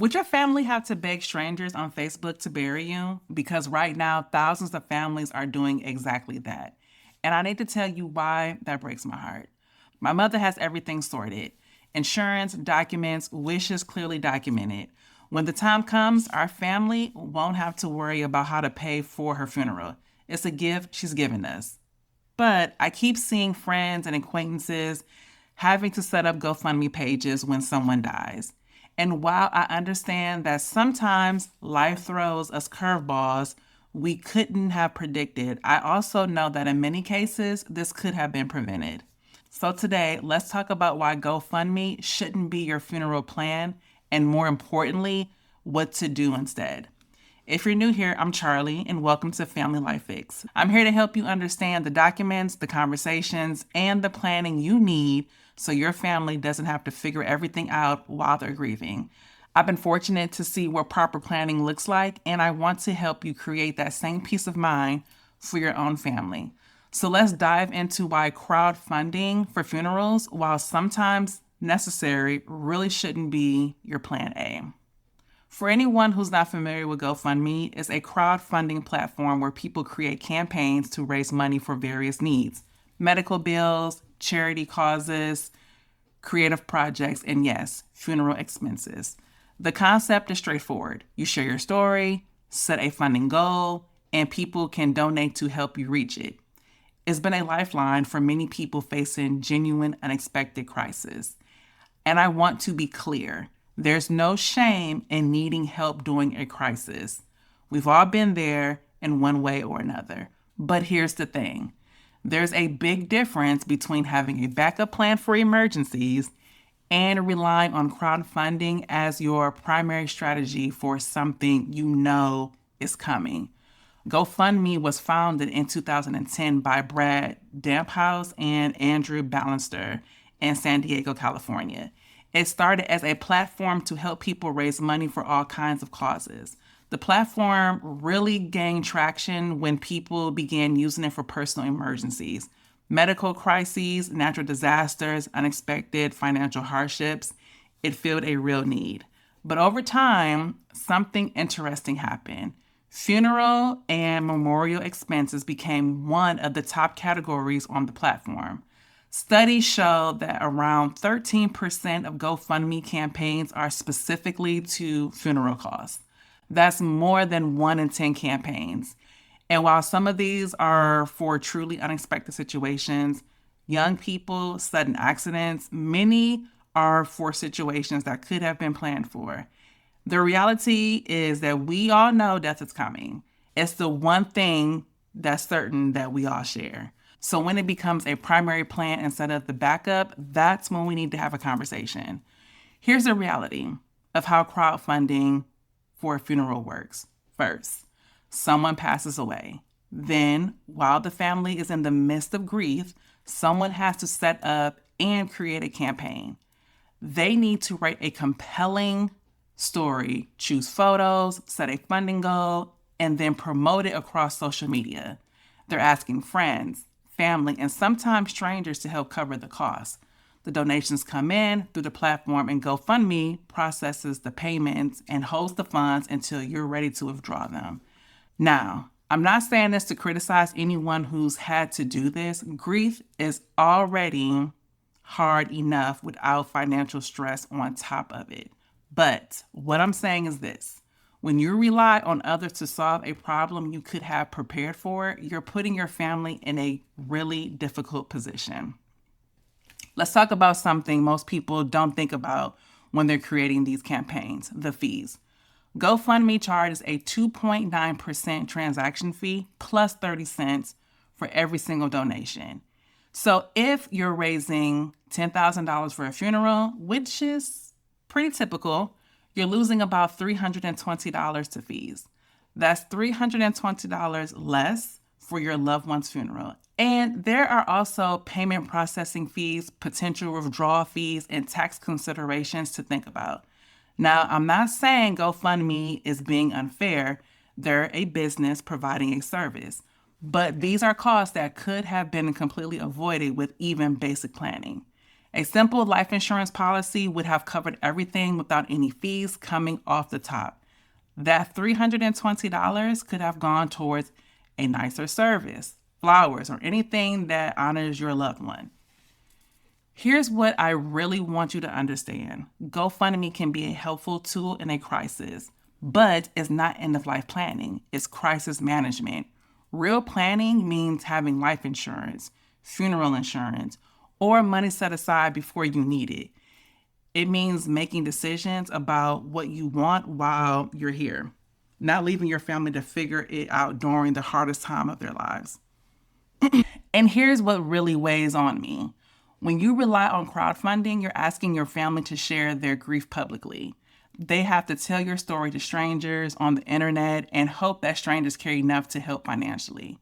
Would your family have to beg strangers on Facebook to bury you? Because right now, thousands of families are doing exactly that. And I need to tell you why that breaks my heart. My mother has everything sorted: insurance, documents, wishes clearly documented. When the time comes, our family won't have to worry about how to pay for her funeral. It's a gift she's given us. But I keep seeing friends and acquaintances having to set up GoFundMe pages when someone dies. And while I understand that sometimes life throws us curveballs we couldn't have predicted, I also know that in many cases, this could have been prevented. So today, let's talk about why GoFundMe shouldn't be your funeral plan, and more importantly, what to do instead. If you're new here, I'm Charlie, and welcome to Family Life Fix. I'm here to help you understand the documents, the conversations, and the planning you need so your family doesn't have to figure everything out while they're grieving. I've been fortunate to see what proper planning looks like, and I want to help you create that same peace of mind for your own family. So let's dive into why crowdfunding for funerals, while sometimes necessary, really shouldn't be your plan A. For anyone who's not familiar with GoFundMe, it's a crowdfunding platform where people create campaigns to raise money for various needs: medical bills, charity causes, creative projects, and yes, funeral expenses. The concept is straightforward. You share your story, set a funding goal, and people can donate to help you reach it. It's been a lifeline for many people facing genuine, unexpected crisis. And I want to be clear, there's no shame in needing help during a crisis. We've all been there in one way or another. But here's the thing. There's a big difference between having a backup plan for emergencies and relying on crowdfunding as your primary strategy for something you know is coming. GoFundMe was founded in 2010 by Brad Damphouse and Andrew Ballister in San Diego, California. It started as a platform to help people raise money for all kinds of causes. The platform really gained traction when people began using it for personal emergencies, medical crises, natural disasters, unexpected financial hardships. It filled a real need. But over time, something interesting happened. Funeral and memorial expenses became one of the top categories on the platform. Studies show that around 13% of GoFundMe campaigns are specifically to funeral costs. That's more than 1 in 10 campaigns. And while some of these are for truly unexpected situations, young people, sudden accidents, many are for situations that could have been planned for. The reality is that we all know death is coming. It's the one thing that's certain that we all share. So when it becomes a primary plan instead of the backup, that's when we need to have a conversation. Here's the reality of how crowdfunding for a funeral works. First, someone passes away. Then, while the family is in the midst of grief, someone has to set up and create a campaign. They need to write a compelling story, choose photos, set a funding goal, and then promote it across social media. They're asking friends, family, and sometimes strangers to help cover the costs. The donations come in through the platform, and GoFundMe processes the payments and holds the funds until you're ready to withdraw them. Now, I'm not saying this to criticize anyone who's had to do this. Grief is already hard enough without financial stress on top of it. But what I'm saying is this: when you rely on others to solve a problem you could have prepared for, you're putting your family in a really difficult position. Let's talk about something most people don't think about when they're creating these campaigns: the fees. GoFundMe charges a 2.9% transaction fee plus 30 cents for every single donation. So if you're raising $10,000 for a funeral, which is pretty typical, you're losing about $320 to fees. That's $320 less for your loved one's funeral. And there are also payment processing fees, potential withdrawal fees, and tax considerations to think about. Now, I'm not saying GoFundMe is being unfair. They're a business providing a service. But these are costs that could have been completely avoided with even basic planning. A simple life insurance policy would have covered everything without any fees coming off the top. That $320 could have gone towards a nicer service, flowers, or anything that honors your loved one. Here's what I really want you to understand. GoFundMe can be a helpful tool in a crisis, but it's not end of life planning, it's crisis management. Real planning means having life insurance, funeral insurance, or money set aside before you need it. It means making decisions about what you want while you're here, not leaving your family to figure it out during the hardest time of their lives. And here's what really weighs on me. When you rely on crowdfunding, you're asking your family to share their grief publicly. They have to tell your story to strangers on the internet and hope that strangers care enough to help financially.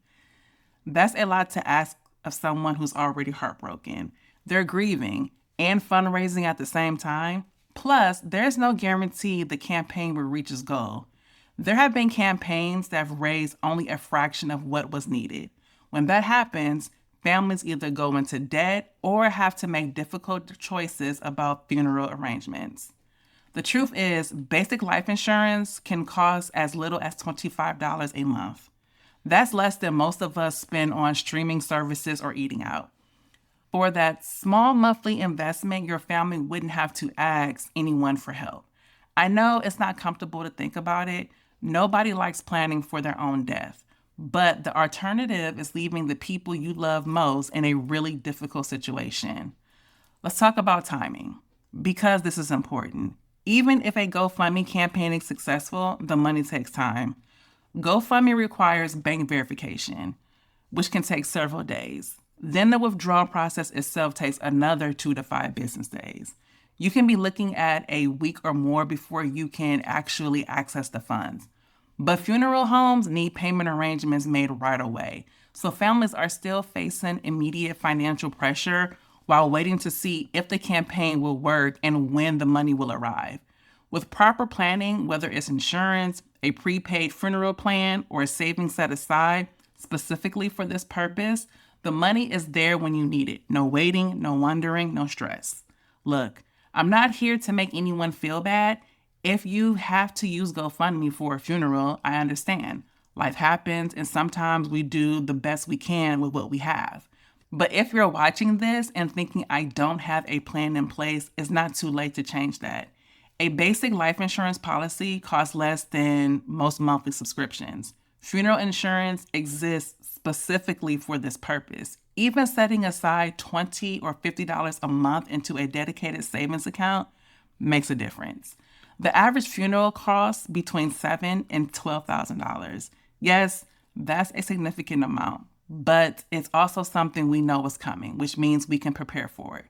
That's a lot to ask of someone who's already heartbroken. They're grieving and fundraising at the same time. Plus, there's no guarantee the campaign will reach its goal. There have been campaigns that have raised only a fraction of what was needed. When that happens, families either go into debt or have to make difficult choices about funeral arrangements. The truth is, basic life insurance can cost as little as $25 a month. That's less than most of us spend on streaming services or eating out. For that small monthly investment, your family wouldn't have to ask anyone for help. I know it's not comfortable to think about it. Nobody likes planning for their own death. But the alternative is leaving the people you love most in a really difficult situation. Let's talk about timing, because this is important. Even if a GoFundMe campaign is successful, the money takes time. GoFundMe requires bank verification, which can take several days. Then the withdrawal process itself takes another 2 to 5 business days. You can be looking at a week or more before you can actually access the funds. But funeral homes need payment arrangements made right away. So families are still facing immediate financial pressure while waiting to see if the campaign will work and when the money will arrive. With proper planning, whether it's insurance, a prepaid funeral plan, or a savings set aside specifically for this purpose, the money is there when you need it. No waiting, no wondering, no stress. Look, I'm not here to make anyone feel bad. If you have to use GoFundMe for a funeral, I understand. Life happens, and sometimes we do the best we can with what we have. But if you're watching this and thinking I don't have a plan in place, it's not too late to change that. A basic life insurance policy costs less than most monthly subscriptions. Funeral insurance exists specifically for this purpose. Even setting aside $20 or $50 a month into a dedicated savings account makes a difference. The average funeral costs between $7,000 and $12,000. Yes, that's a significant amount, but it's also something we know is coming, which means we can prepare for it.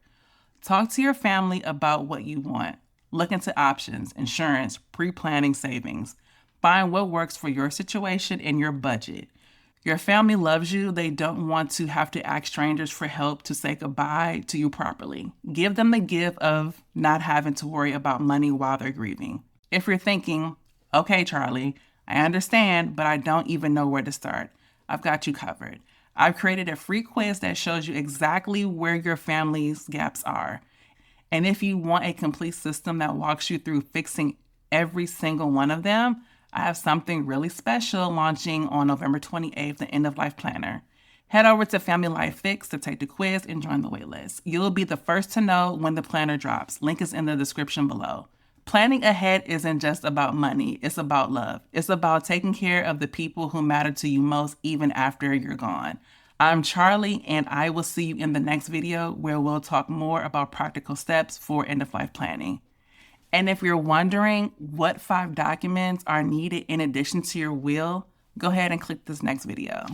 Talk to your family about what you want. Look into options, insurance, pre-planning savings. Find what works for your situation and your budget. Your family loves you. They don't want to have to ask strangers for help to say goodbye to you properly. Give them the gift of not having to worry about money while they're grieving. If you're thinking, okay, Charlie, I understand, but I don't even know where to start, I've got you covered. I've created a free quiz that shows you exactly where your family's gaps are. And if you want a complete system that walks you through fixing every single one of them, I have something really special launching on November 28th, the End of Life Planner. Head over to Family Life Fix to take the quiz and join the waitlist. You'll be the first to know when the planner drops. Link is in the description below. Planning ahead isn't just about money, it's about love. It's about taking care of the people who matter to you most even after you're gone. I'm Charlie, and I will see you in the next video where we'll talk more about practical steps for end-of-life planning. And if you're wondering what 5 documents are needed in addition to your will, go ahead and click this next video.